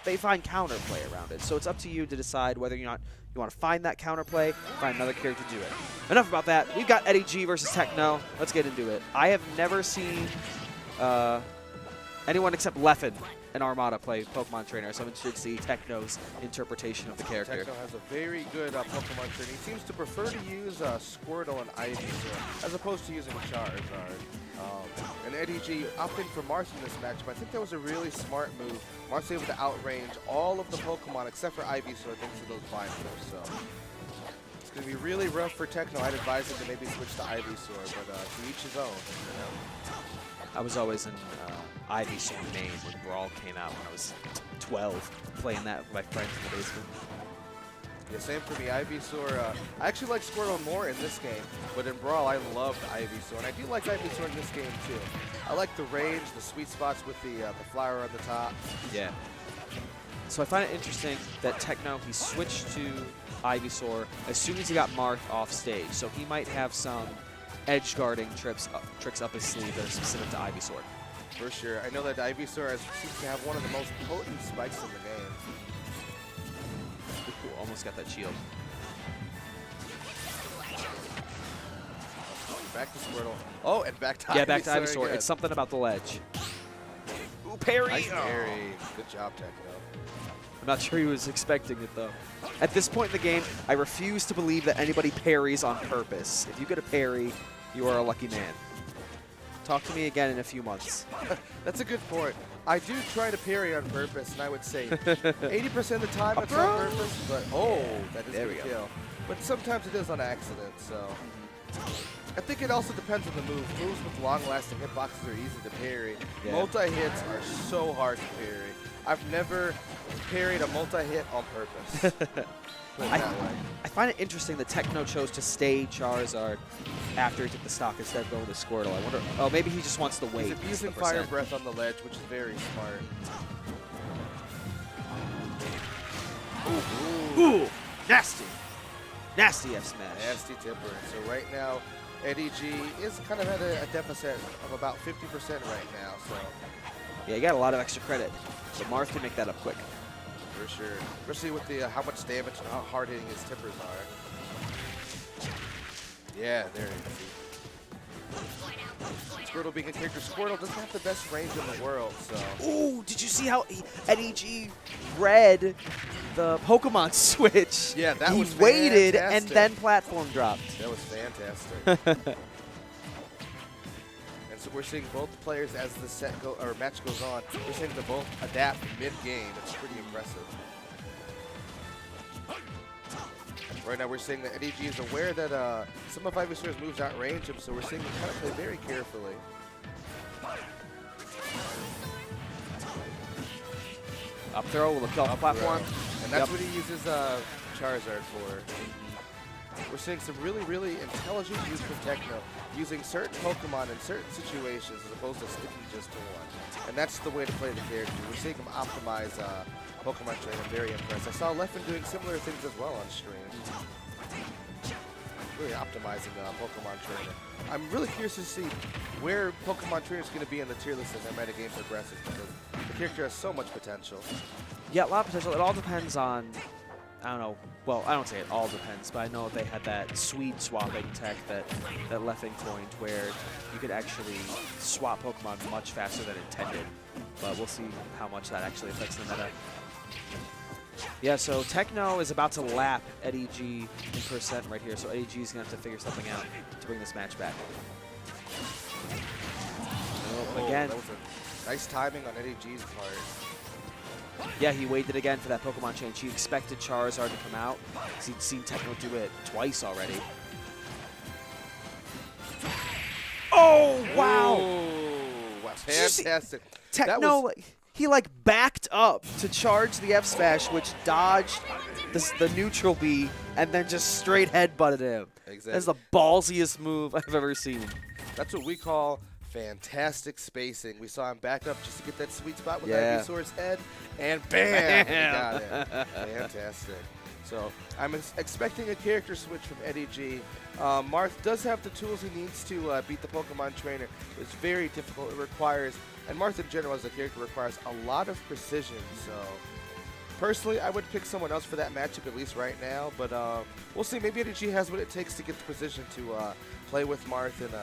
they find counterplay around it. So it's up to you to decide whether or not you want to find that counterplay, find another character to do it. Enough about that. We've got Eddie G versus TekNo. Let's get into it. I have never seen anyone except Leffen and Armada play Pokemon Trainer, so I'm interested to see TekNo's interpretation of the character. TekNo has a very good Pokemon Trainer. He seems to prefer to use Squirtle and Ivysaur as opposed to using Charizard. And Eddie G opting for Marth in this match, but I think that was a really smart move. Marth's able to outrange all of the Pokemon except for Ivysaur thanks to those binders. So it's going to be really rough for TekNo. I'd advise him to maybe switch to Ivysaur, but to each his own. You know? I was always in Ivysaur main when Brawl came out when I was 12, playing that with my friends in the basement. Yeah, same for me. Ivysaur, I actually like Squirtle more in this game, but in Brawl I loved Ivysaur, and I do like Ivysaur in this game too. I like the range, the sweet spots with the flower on the top. Yeah. So I find it interesting that TekNo, he switched to Ivysaur as soon as he got Marth off stage, so he might have some edge guarding tricks up his sleeve that are specific to Ivysaur. For sure. I know that Ivysaur seems to have one of the most potent spikes in the game. Cool, almost got that shield. Back to Squirtle. Oh, and back to Ivysaur. Yeah, back to Ivysaur. Again. It's something about the ledge. Ooh, parry! Nice parry. Good job, TekNo. I'm not sure he was expecting it, though. At this point in the game, I refuse to believe that anybody parries on purpose. If you get a parry, you are a lucky man. Talk to me again in a few months. That's a good point. I do try to parry on purpose, and I would say 80% of the time it's on purpose, but that is a kill. But sometimes it is on accident, so. I think it also depends on the move. Moves with long-lasting hitboxes are easy to parry. Yeah. Multi-hits are so hard to parry. I've never parried a multi-hit on purpose. Put it that way. I find it interesting that TekNo chose to stay Charizard after he took the stock instead of going to Squirtle. I wonder, oh, maybe he just wants to wait. He's abusing Fire Breath on the ledge, which is very smart. Ooh, nasty. Nasty F smash. Nasty tipper. So right now, Eddie G is kind of at a deficit of about 50% right now. So yeah, you got a lot of extra credit. So Marth can make that up quick. for sure, especially with the how much damage and how hard hitting his tippers are. Yeah, there you go. Squirtle being a character, Squirtle doesn't have the best range in the world, so. Ooh, did you see how Eddie G read the Pokemon switch? Yeah, that was He waited fantastic. and then platform dropped. That was fantastic. And so we're seeing both players as the match goes on. We're seeing them both adapt mid-game. It's pretty impressive. Right now we're seeing that Eddie G is aware that some of Ivysaur's moves outrange him, so we're seeing him kind of play very carefully. Up throw will kill off the platform. And that's what he uses Charizard for. We're seeing some really, really intelligent use from TekNo, using certain Pokemon in certain situations as opposed to sticking just to one. And that's the way to play the character. We're seeing him optimize Pokemon Trainer. I'm very impressed. I saw Leffen doing similar things as well on stream. Really optimizing Pokemon Trainer. I'm really curious to see where Pokemon Trainer is going to be in the tier list as our metagame progresses, because the character has so much potential. Yeah, a lot of potential. It all depends on, I don't know, well, I don't say it all depends, but I know they had that Swede swapping tech that Leffen coined where you could actually swap Pokemon much faster than intended. But we'll see how much that actually affects the meta. Yeah, so TekNo is about to lap Eddie G in percent right here, so Eddie G is going to have to figure something out to bring this match back. Oh, again. That was a nice timing on Eddie G's part. Yeah, he waited again for that Pokemon change. He expected Charizard to come out because he'd seen TekNo do it twice already. Oh, wow! Oh, wow. Fantastic. TekNo, he like backed up to charge the F smash, which dodged the neutral B, and then just straight headbutted him. Exactly. That's the ballsiest move I've ever seen. That's what we call fantastic spacing. We saw him back up just to get that sweet spot with Ivysaur's head, and bam! He got it. Fantastic. So I'm expecting a character switch from Eddie G. Marth does have the tools he needs to beat the Pokemon Trainer. It's very difficult. It requires, and Marth in general as a character requires a lot of precision. So Personally, I would pick someone else for that matchup, at least right now. But we'll see. Maybe Eddie G has what it takes to get the position to play with Marth and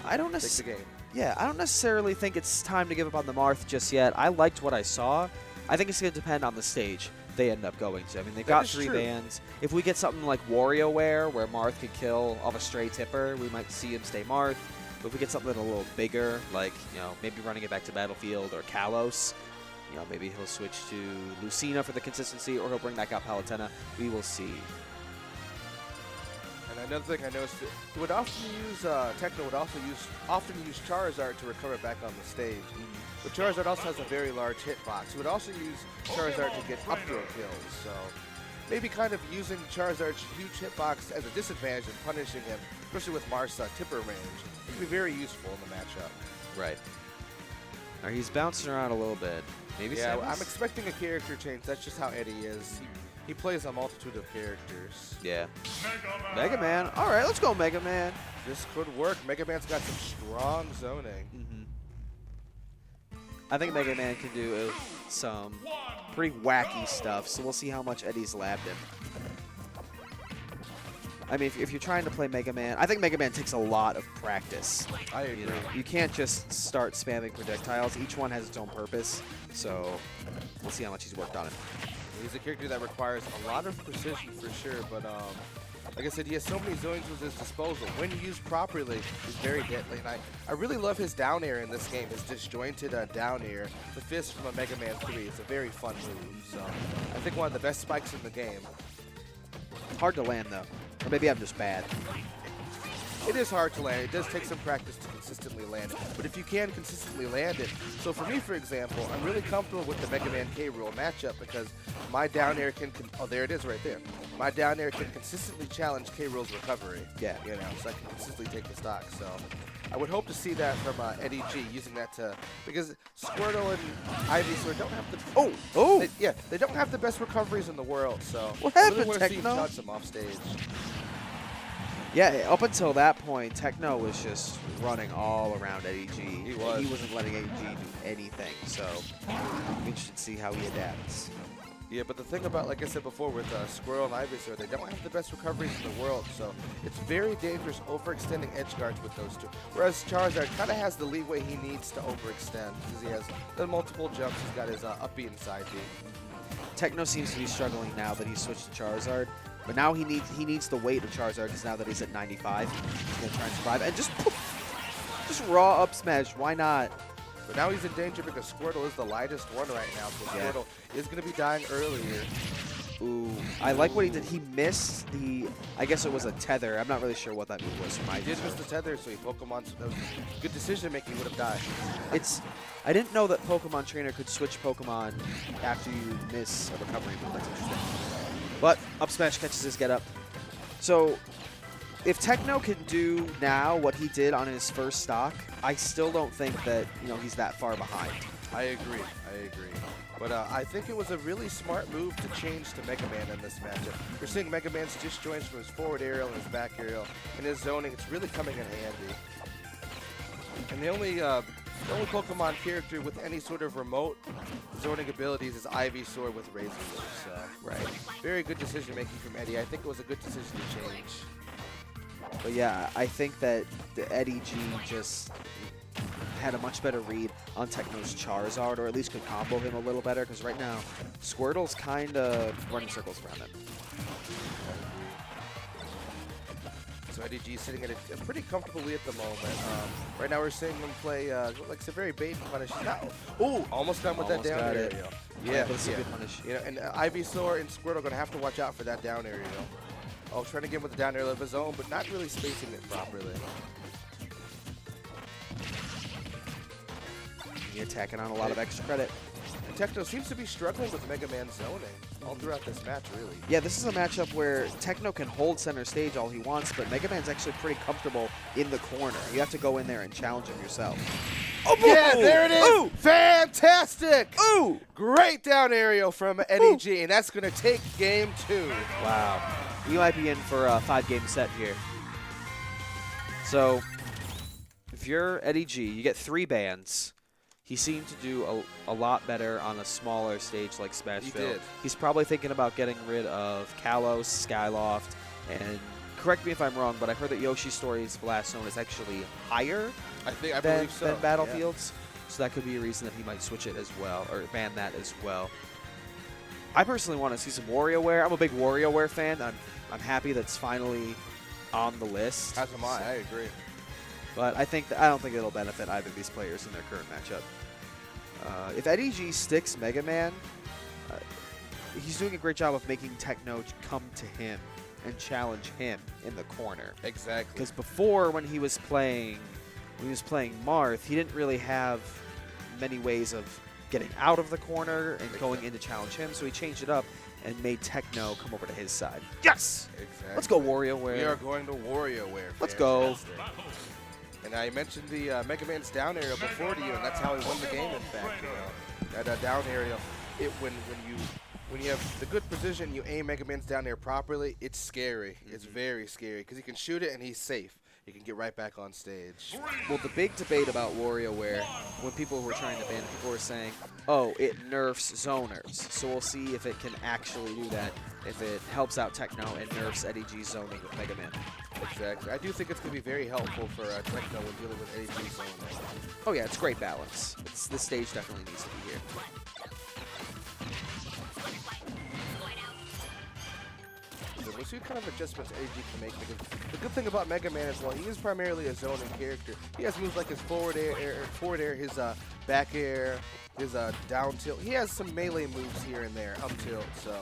I don't take the game. Yeah, I don't necessarily think it's time to give up on the Marth just yet. I liked what I saw. I think it's going to depend on the stage they end up going to. I mean, they've got 3 bands. If we get something like WarioWare, where Marth could kill off a stray tipper, we might see him stay Marth. But if we get something a little bigger, like, you know, maybe running it back to Battlefield or Kalos, you know, maybe he'll switch to Lucina for the consistency, or he'll bring back out Palutena. We will see. And another thing I noticed, he would often use, TekNo would also often use Charizard to recover back on the stage. But Charizard also has a very large hitbox. He would also use Charizard to get up throw kills. So maybe kind of using Charizard's huge hitbox as a disadvantage and punishing him, especially with Marth's tipper range. It could be very useful in the matchup. Right. All right, he's bouncing around a little bit. Maybe yeah, Samus? I'm expecting a character change. That's just how Eddie is. He plays a multitude of characters. Yeah. Mega Man. All right, let's go Mega Man. This could work. Mega Man's got some strong zoning. I think Mega Man can do some pretty wacky stuff, so we'll see how much Eddie's labbed him. I mean, if you're trying to play Mega Man, I think Mega Man takes a lot of practice. I agree. You know, you can't just start spamming projectiles. Each one has its own purpose, so we'll see how much he's worked on it. He's a character that requires a lot of precision for sure, but like I said, he has so many zones at his disposal. When used properly, he's very deadly. And I really love his down air in this game, his disjointed down air. The fist from a Mega Man 3. It's a very fun move. So I think one of the best spikes in the game. Hard to land, though. Or maybe I'm just bad. It is hard to land. It does take some practice to consistently land it. But if you can consistently land it, so for me, for example, I'm really comfortable with the Mega Man K. Rool matchup because my down air can, oh, there it is right there. My down air can consistently challenge K. Rool's recovery. Yeah, you know, so I can consistently take the stock. So I would hope to see that from Eddie G, using that to, because Squirtle and Ivysaur don't have the, they don't have the best recoveries in the world. So what I happened, really want to see TekNo? touch them off stage. Yeah, up until that point, TekNo was just running all around Eddie G. He was. He wasn't letting Eddie G do anything, so I'm interested to see how he adapts. Yeah, but the thing about, like I said before, with Squirrel and Ivysaur, they don't have the best recoveries in the world, so it's very dangerous overextending edge guards with those two. Whereas Charizard kind of has the leeway he needs to overextend because he has the multiple jumps. He's got his up B and side B. TekNo seems to be struggling now that he's switched to Charizard, but now he needs the weight of Charizard because now that he's at 95, he's gonna try and survive and just raw up smash. Why not? But now he's in danger because Squirtle is the lightest one right now, so Squirtle is going to be dying earlier. Ooh, I like what he did. He missed the, I guess it was a tether. I'm not really sure what that move was from He did miss the tether, so he Pokemon, so that was good decision making, he would have died. I didn't know that Pokemon Trainer could switch Pokemon after you miss a recovery move. That's interesting. But up smash catches his get up. So if TekNo can do now what he did on his first stock, I still don't think that, you know, he's that far behind. I agree. But I think it was a really smart move to change to Mega Man in this matchup. You're seeing Mega Man's disjoints from his forward aerial and his back aerial, and his zoning. It's really coming in handy. And the only Pokemon character with any sort of remote zoning abilities is Ivysaur with Razor Leaf. So, right. Very good decision making from Eddie. I think it was a good decision to change. But yeah, I think that the Eddie G just had a much better read on TekNo's Charizard, or at least could combo him a little better, because right now, Squirtle's kind of running circles around him. So Eddie G sitting at a pretty comfortable lead at the moment. Right now we're seeing him play, like it's a very bait and punish. Ooh, almost done with that down aerial. Yeah, but it's a good punish. You know, and Ivysaur and Squirtle are going to have to watch out for that down aerial. Oh, trying to get him with the down aerial of his own, but not really spacing it properly. You're tacking on a lot of extra credit. And TekNo seems to be struggling with Mega Man zoning all throughout this match, really. Yeah, this is a matchup where TekNo can hold center stage all he wants, but Mega Man's actually pretty comfortable in the corner. You have to go in there and challenge him yourself. Oh, yeah, there it is! Ooh. Fantastic! Ooh! Great down aerial from Eddie G, and that's going to take game 2. Wow. We might be in for a 5-game set here. So, if you're Eddie G, you get 3 bans. he seemed to do a lot better on a smaller stage like Smashville. He did. He's probably thinking about getting rid of Kalos, Skyloft, and correct me if I'm wrong, but I heard that Yoshi's Story's Blast Zone is actually higher I than, believe so. than Battlefields. So that could be a reason that he might switch it as well, or ban that as well. I personally want to see some WarioWare. I'm a big WarioWare fan. I'm happy that's finally on the list. As am I agree. But I don't think it'll benefit either of these players in their current matchup. If Eddie G sticks Mega Man, he's doing a great job of making TekNo come to him and challenge him in the corner. Exactly. Because before, when he was playing Marth, he didn't really have many ways of getting out of the corner and going in to challenge him. So he changed it up and made TekNo come over to his side. Yes! Exactly. Let's go WarioWare. We are going to WarioWare. Let's go. And I mentioned the Mega Man's down aerial before to you, and that's how he won the game. In fact, that down aerial, when you have the good position, you aim Mega Man's down air properly. It's scary. It's very scary because he can shoot it and he's safe. He can get right back on stage. Well, the big debate about WarioWare, when people were trying to ban it, people were saying, oh, it nerfs zoners. So we'll see if it can actually do that, if it helps out TekNo and nerfs Eddie G's zoning with Mega Man. Exactly. I do think it's going to be very helpful for TekNo when dealing with Eddie G's zoning. Oh, yeah, it's great balance. This stage definitely needs to be here. We'll see what kind of adjustments AG can make. Because the good thing about Mega Man is, well, he is primarily a zoning character. He has moves like his forward air, his back air, his down tilt. He has some melee moves here and there, up tilt. So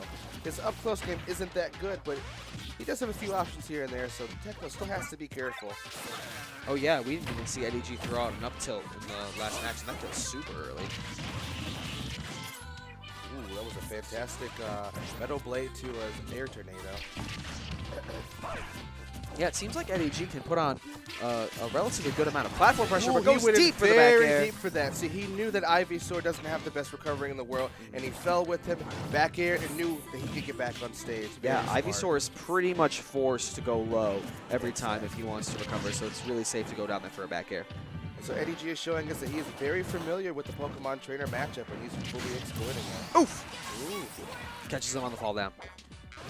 his up close game isn't that good, but he does have a few options here and there. So TekNo still has to be careful. Oh yeah, we didn't even see Eddie G throw out an up tilt in the last match, and that feels super early. Ooh, that was a fantastic Metal Blade to an Air Tornado. Yeah, it seems like Eddie G can put on a relatively good amount of platform pressure, Ooh, but goes he went deep for the back very air. deep for that. See, he knew that Ivysaur doesn't have the best recovery in the world, and he fell with him back air and knew that he could get back on stage. Yeah, Very smart. Ivysaur is pretty much forced to go low every time if he wants to recover, so it's really safe to go down there for a back air. So Eddie G is showing us that he is very familiar with the Pokemon Trainer matchup, and he's fully exploiting it. Oof! Ooh. Catches him on the fall down.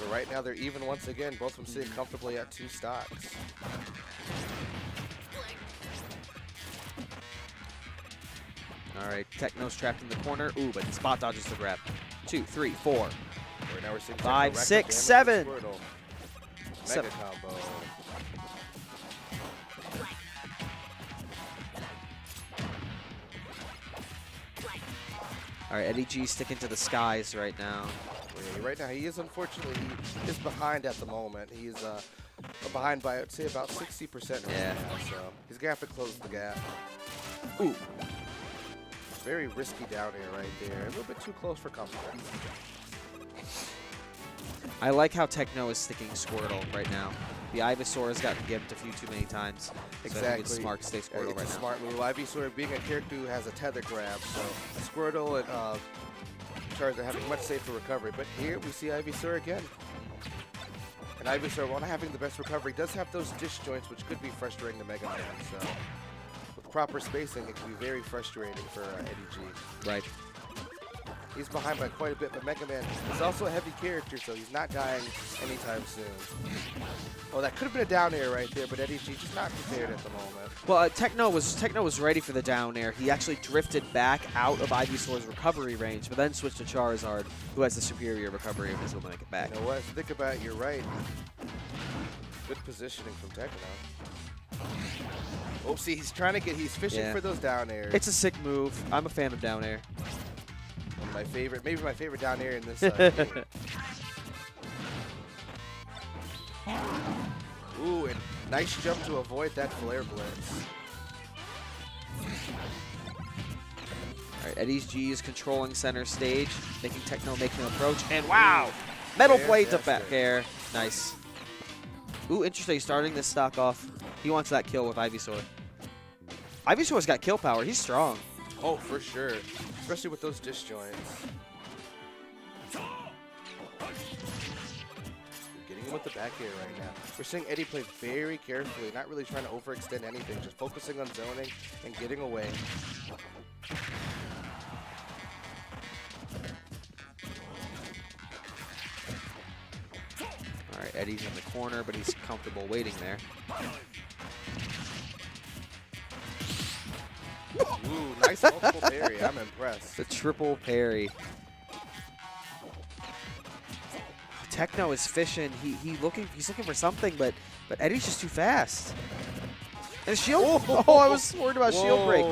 But right now they're even once again, both of them sitting comfortably at 2 stocks. All right, TekNo's trapped in the corner. Ooh, but spot dodges the grab. 2, 3, 4. Right now we're seeing 5, TekNo rack up 6, damage 7. with Squirtle. Mega Seven. combo. All right, Eddie G sticking to the skies right now. Yeah, right now he is, unfortunately, he is behind at the moment. He's behind by, I'd say, about 60% right Yeah. now, so he's going to have to close the gap. Ooh. Very risky down air right there. A little bit too close for comfort. I like how TekNo is sticking Squirtle right now. The Ivysaur has gotten gimped a few too many times. So I think Exactly. it's smart to stay Squirtle It's right a now. smart move. Ivysaur being a character who has a tether grab, so Squirtle and Charizard having much safer recovery. But here we see Ivysaur again. And Ivysaur, while not having the best recovery, does have those disjoints, which could be frustrating to Mega Man. So with proper spacing, it can be very frustrating for Eddie G. Right. He's behind by quite a bit, but Mega Man is also a heavy character, so he's not dying anytime soon. Oh, that could have been a down air right there, but Eddie G just not prepared at the moment. Well, TekNo was ready for the down air. He actually drifted back out of Ivysaur's recovery range, but then switched to Charizard, who has the superior recovery and is able to make it back. You know what? Think about it, you're right. Good positioning from TekNo. Oh, see, he's fishing for those down airs. It's a sick move. I'm a fan of down air. One of my favorite, maybe my favorite down air in this game. Ooh, and nice jump to avoid that flare blitz. All right, Eddie G is controlling center stage, making TekNo make an approach, and wow! Metal Blade to back air. Nice. Ooh, interesting, starting this stock off. He wants that kill with Ivysaur. Ivysaur's got kill power. He's strong. Oh, for sure. Especially with those disjoints. Getting him with the back air right now. We're seeing Eddie play very carefully, not really trying to overextend anything, just focusing on zoning and getting away. Eddie's in the corner, but he's comfortable waiting there. Ooh, nice multiple parry. I'm impressed. The triple parry. TekNo is fishing. He's looking for something, but Eddie's just too fast. And shield. Oh, I was worried about shield break.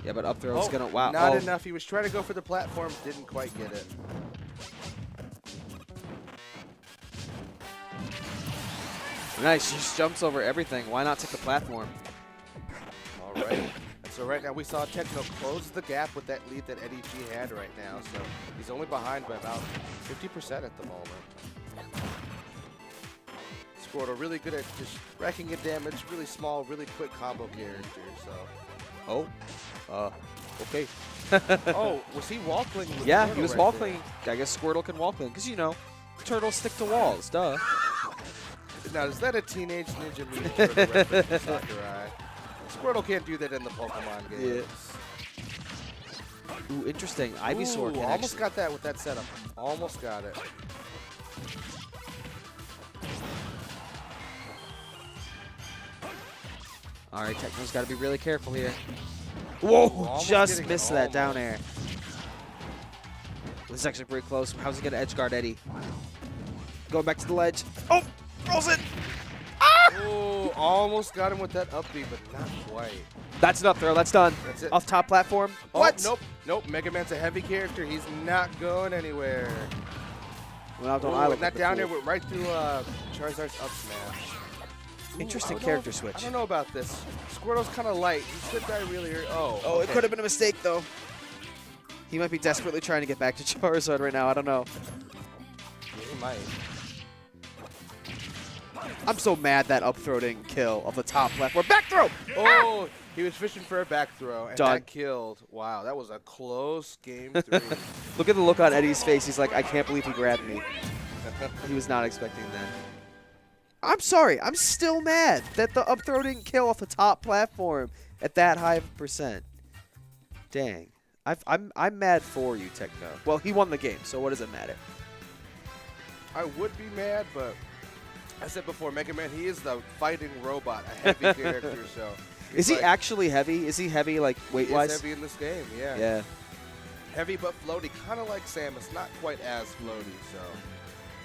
Yeah, but up throw's gonna wow. Not enough. He was trying to go for the platform, didn't quite get it. Nice. He just jumps over everything. Why not take the platform? All right. And so right now we saw TekNo close the gap with that lead that Eddie G had right now. So he's only behind by about 50% at the moment. Squirtle really good at just racking in damage. Really small, really quick combo character. So. Okay. Oh, was he wall clinging? Yeah, he was wall clinging. I guess Squirtle can wall cling because, you know, turtles stick to walls. Duh. Now, is that a Teenage Ninja meme for the reference to Sakurai? Squirtle can't do that in the Pokemon games. Ooh, interesting. Ivysaur can almost actually. got that with that setup. Almost got it. All right, TekNo's got to be really careful here. Whoa, Almost just missed that almost. down air. This is actually pretty close. How's he going to edge guard Eddie? Going back to the ledge. Oh, rolls it. Oh, almost got him with that up B, but not quite. That's an up throw. That's done. That's it. Off top platform. Oh, What? Nope. Mega Man's a heavy character. He's not going anywhere. Went out on Ooh, island and that with the down there fool. went right through Charizard's up smash. Interesting I don't character know- switch. I don't know about this. Squirtle's kind of light. He should die really early. Oh, Oh, it okay. could have been a mistake, though. He might be desperately trying to get back to Charizard right now. I don't know. Yeah, he might. I'm so mad that up throw didn't kill off the top platform. Back throw! Oh, he was fishing for a back throw, and Done. that killed. Wow, that was a close game 3. Look at the look on Eddie's face. He's like, I can't believe he grabbed me. He was not expecting that. I'm sorry. I'm still mad that the up throw didn't kill off the top platform at that high of a percent. Dang. I'm mad for you, TekNo. Well, he won the game, so what does it matter? I would be mad, but I said before, Mega Man, he is the fighting robot, a heavy character. So Is he actually heavy? Is he heavy, like, weight-wise? He's heavy in this game, yeah. Yeah. Heavy but floaty, kind of like Samus, not quite as floaty. So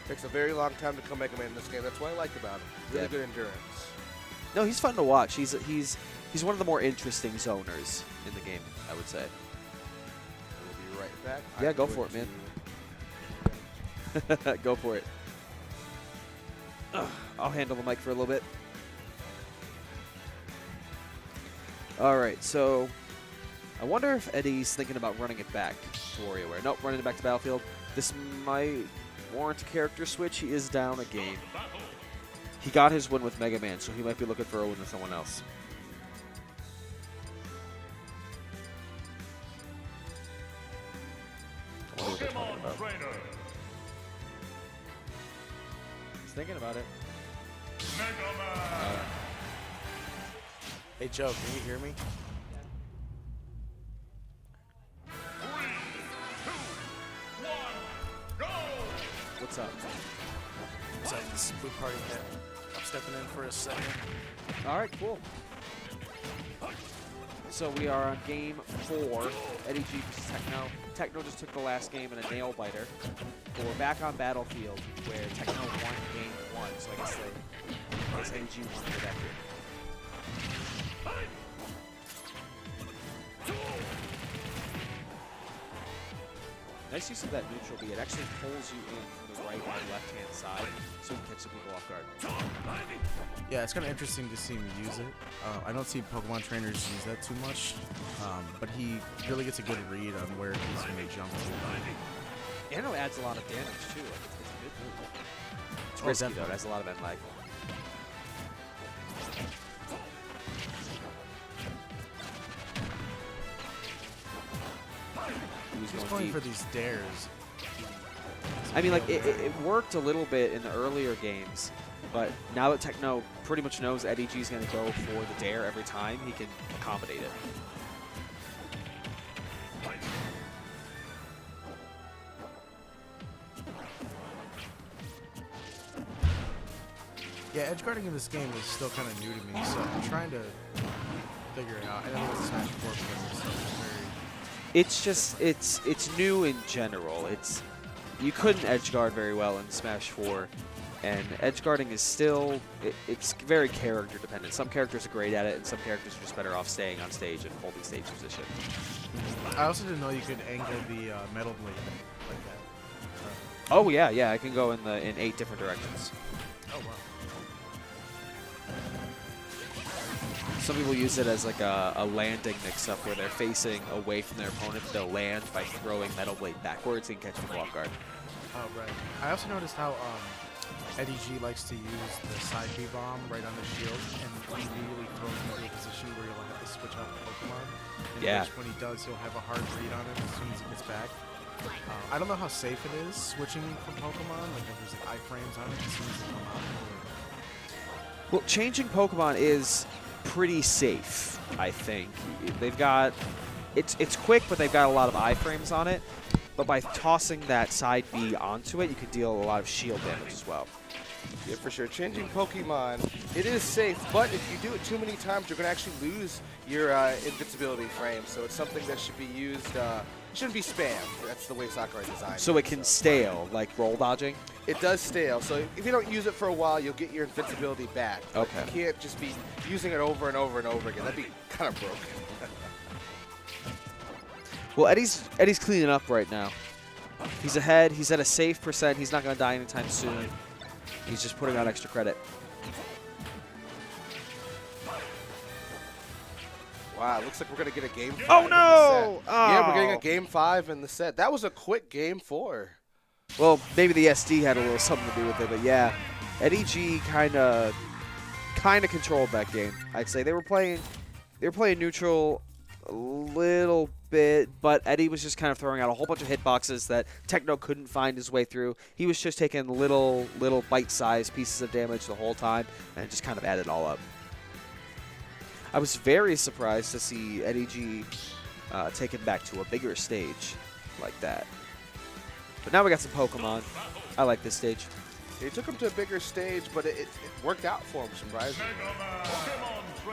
takes a very long time to kill Mega Man in this game. That's what I like about him. Really good endurance. No, he's fun to watch. He's one of the more interesting zoners in the game, I would say. We'll be right back. Yeah, I'm go going for it, man. to- Go for it. I'll handle the mic for a little bit. All right, so I wonder if Eddie's thinking about running it back to WarioWare. Nope, running it back to Battlefield. This might warrant a character switch. He is down a game. He got his win with Mega Man, so he might be looking for a win with someone else. I wonder what they're talking about. He's thinking about it. Hey Joe, can you hear me? What's up? It's like this blue party hit. I'm stepping in for a second. All right, cool. So we are on game 4, Eddie G versus TekNo. TekNo just took the last game in a nail biter. But we're back on Battlefield where TekNo won game 1, so I guess Eddie G won for that game. Nice use of that neutral B. It actually pulls you in from the right and left-hand side, so you can catch some people off guard. Yeah, it's kind of interesting to see him use it. I don't see Pokemon trainers use that too much, but he really gets a good read on where he's going to jump to. And it adds a lot of damage, too. Like, it's a good move. It's Oh, risky, though. definitely. It has a lot of end lag. He's going for these dares. I mean, like, it worked a little bit in the earlier games, but now that TekNo pretty much knows Eddie G's going to go for the dare every time, he can accommodate it. Yeah, edge guarding in this game is still kind of new to me, so I'm trying to figure it out. I know it's Smash 4 players, so it's very... It's just it's new in general. You couldn't edge guard very well in Smash 4, and edge guarding is still it's very character dependent. Some characters are great at it, and some characters are just better off staying on stage and holding stage position. I also didn't know you could angle the metal blade like that. Oh yeah, I can go in 8 different directions. Oh wow. Some people use it as like a landing mix-up where they're facing away from their opponent. They'll land by throwing Metal Blade backwards and catch people off guard. Oh, right. I also noticed how Eddie G likes to use the side B bomb right on the shield and immediately throws him into a position where you'll have to switch out the Pokemon. In Yeah. which when he does, he'll have a hard read on it as soon as he gets back. I don't know how safe it is switching from Pokemon, like if there's like iframes on it as soon as they come out. Well, changing Pokemon is pretty safe, I think. They've got it's quick, but they've got a lot of iframes on it. But by tossing that side B onto it, you can deal a lot of shield damage as well. Yeah, for sure. Changing Pokemon, it is safe, but if you do it too many times, you're going to actually lose your invincibility frame. So it's something that should be used, shouldn't be spammed. That's the way Sakurai designed it. So it can stale, like roll dodging? It does stale. So if you don't use it for a while, you'll get your invincibility back. But Okay. you can't just be using it over and over and over again. That'd be kind of broken. Well, Eddie's cleaning up right now. He's ahead. He's at a safe percent. He's not going to die anytime soon. He's just putting on extra credit. Wow, it looks like we're going to get a game 5 Oh, in the no! set. Yeah, we're getting Oh. a game 5 in the set. That was a quick game 4. Well, maybe the SD had a little something to do with it, but yeah, Eddie G kind of controlled that game. I'd say they were playing neutral a little bit, but Eddie was just kind of throwing out a whole bunch of hitboxes that TekNo couldn't find his way through. He was just taking little bite-sized pieces of damage the whole time and just kind of added it all up. I was very surprised to see Eddie G take him back to a bigger stage like that. But now we got some Pokemon. I like this stage. He took him to a bigger stage, but it worked out for him surprisingly.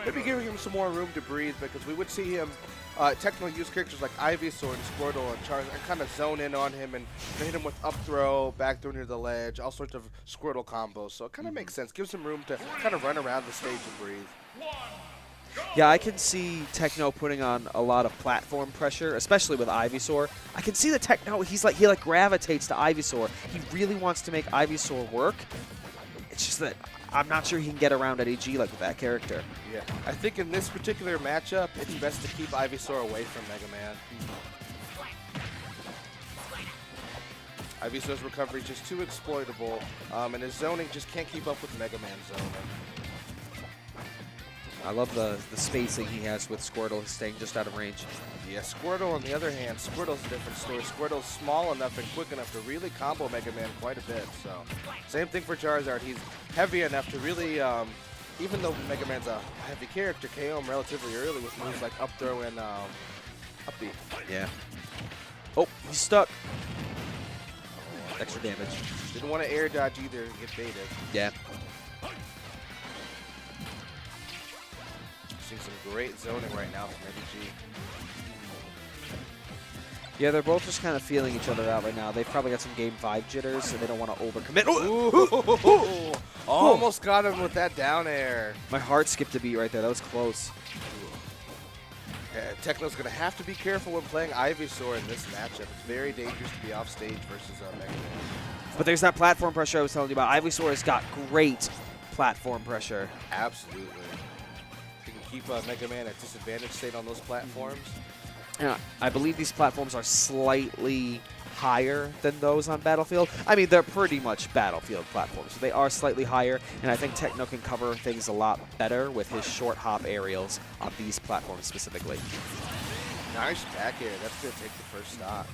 Maybe giving him some more room to breathe, because we would see him, TekNo use characters like Ivysaur and Squirtle and Charizard and kind of zone in on him and hit him with up throw, back throw near the ledge, all sorts of Squirtle combos. So it kind of makes sense. Gives him room to kind of run around the stage and breathe. Yeah, I can see TekNo putting on a lot of platform pressure, especially with Ivysaur. I can see the TekNo, he gravitates to Ivysaur. He really wants to make Ivysaur work. It's just that I'm not sure he can get around Eddie G like with that character. Yeah, I think in this particular matchup, it's best to keep Ivysaur away from Mega Man. Ivysaur's recovery is just too exploitable, and his zoning just can't keep up with Mega Man's zoning. I love the spacing he has with Squirtle staying just out of range. Yeah, Squirtle, on the other hand, Squirtle's a different story. Squirtle's small enough and quick enough to really combo Mega Man quite a bit. So, same thing for Charizard. He's heavy enough to really, even though Mega Man's a heavy character, KO him relatively early with moves like up throw and up B. Yeah. Oh, he's stuck. Extra damage. Didn't want to air dodge either and get baited. Yeah. Seeing some great zoning right now from Eddie G. Yeah, they're both just kind of feeling each other out right now. They've probably got some Game 5 jitters, so they don't want to overcommit. Ooh, almost got him with that down air. My heart skipped a beat right there. That was close. Yeah, TekNo's going to have to be careful when playing Ivysaur in this matchup. It's very dangerous to be off stage versus Mega Man. But there's that platform pressure I was telling you about. Ivysaur has got great platform pressure. Absolutely. You can keep Mega Man at disadvantage state on those platforms. Yeah, I believe these platforms are slightly higher than those on Battlefield. I mean, they're pretty much Battlefield platforms, so they are slightly higher, and I think TekNo can cover things a lot better with his short hop aerials on these platforms specifically. Nice back air. That's going to take the first stop.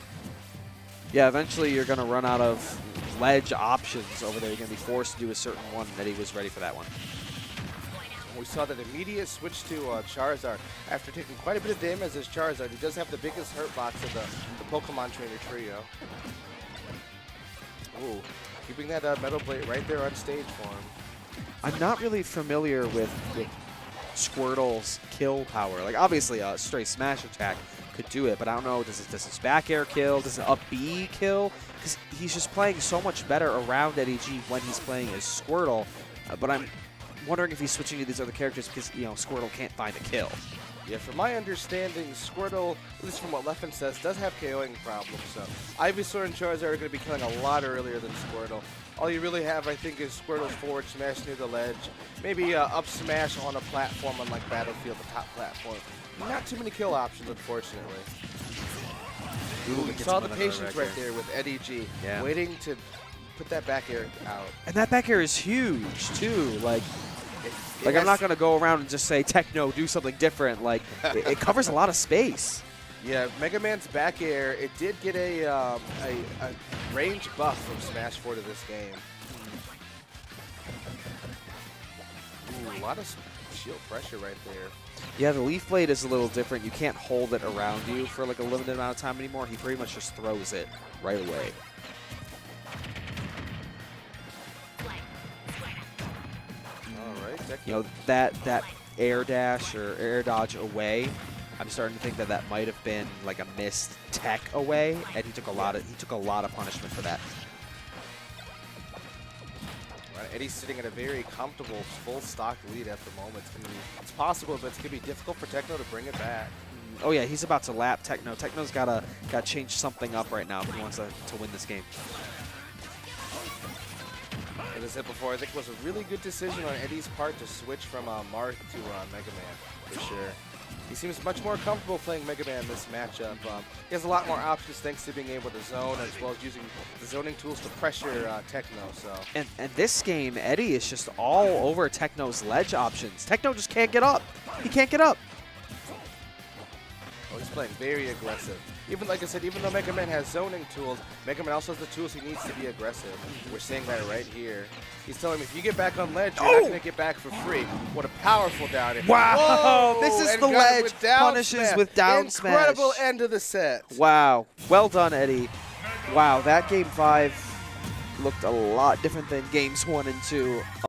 Yeah, eventually you're going to run out of ledge options over there. You're going to be forced to do a certain one, and Eddie was ready for that one. We saw that immediate switch to Charizard after taking quite a bit of damage as Charizard. He does have the biggest hurt box of the Pokemon Trainer trio. Ooh, keeping that Metal Blade right there on stage for him. I'm not really familiar with Squirtle's kill power. Like, obviously, a straight smash attack could do it, but I don't know, does his back air kill? Does it up B kill? Because he's just playing so much better around Eddie G when he's playing as Squirtle, but I'm wondering if he's switching to these other characters because, you know, Squirtle can't find a kill. Yeah, from my understanding, Squirtle, at least from what Leffen says, does have KOing problems. So Ivysaur and Charizard are going to be killing a lot earlier than Squirtle. All you really have, I think, is Squirtle's forward smash near the ledge. Maybe up smash on a platform on like Battlefield, the top platform. Not too many kill options, unfortunately. Ooh, you saw the patience right there with Eddie G, waiting to put that back air out. And that back air is huge, too. Like I'm not going to go around and just say, TekNo, do something different. Like, it covers a lot of space. Yeah, Mega Man's back air, it did get a range buff from Smash 4 to this game. Ooh, a lot of shield pressure right there. Yeah, the Leaf Blade is a little different. You can't hold it around you for like a limited amount of time anymore. He pretty much just throws it right away. You know, that air dash or air dodge away, I'm starting to think that might have been like a missed tech away, and he took a lot of punishment for that. Right, Eddie's sitting at a very comfortable full stock lead at the moment. It's possible, but it's gonna be difficult for TekNo to bring it back. Oh yeah, he's about to lap TekNo. TekNo's gotta change something up right now if he wants to win this game. As I said before, I think it was a really good decision on Eddie's part to switch from Marth to Mega Man, for sure. He seems much more comfortable playing Mega Man this matchup. He has a lot more options thanks to being able to zone, as well as using the zoning tools to pressure TekNo. So. And this game, Eddie is just all over TekNo's ledge options. TekNo just can't get up. He can't get up. Oh, he's playing very aggressive. Even like I said, even though Mega Man has zoning tools, Mega Man also has the tools he needs to be aggressive. We're seeing that right here. He's telling me if you get back on ledge, you're not going to get back for free. What a powerful down air. Wow! Whoa! This is And the got it ledge. with down Punishes smash. with down smash. Incredible end of the set. Wow. Well done, Eddie. Wow, that game 5 looked a lot different than games 1 and 2.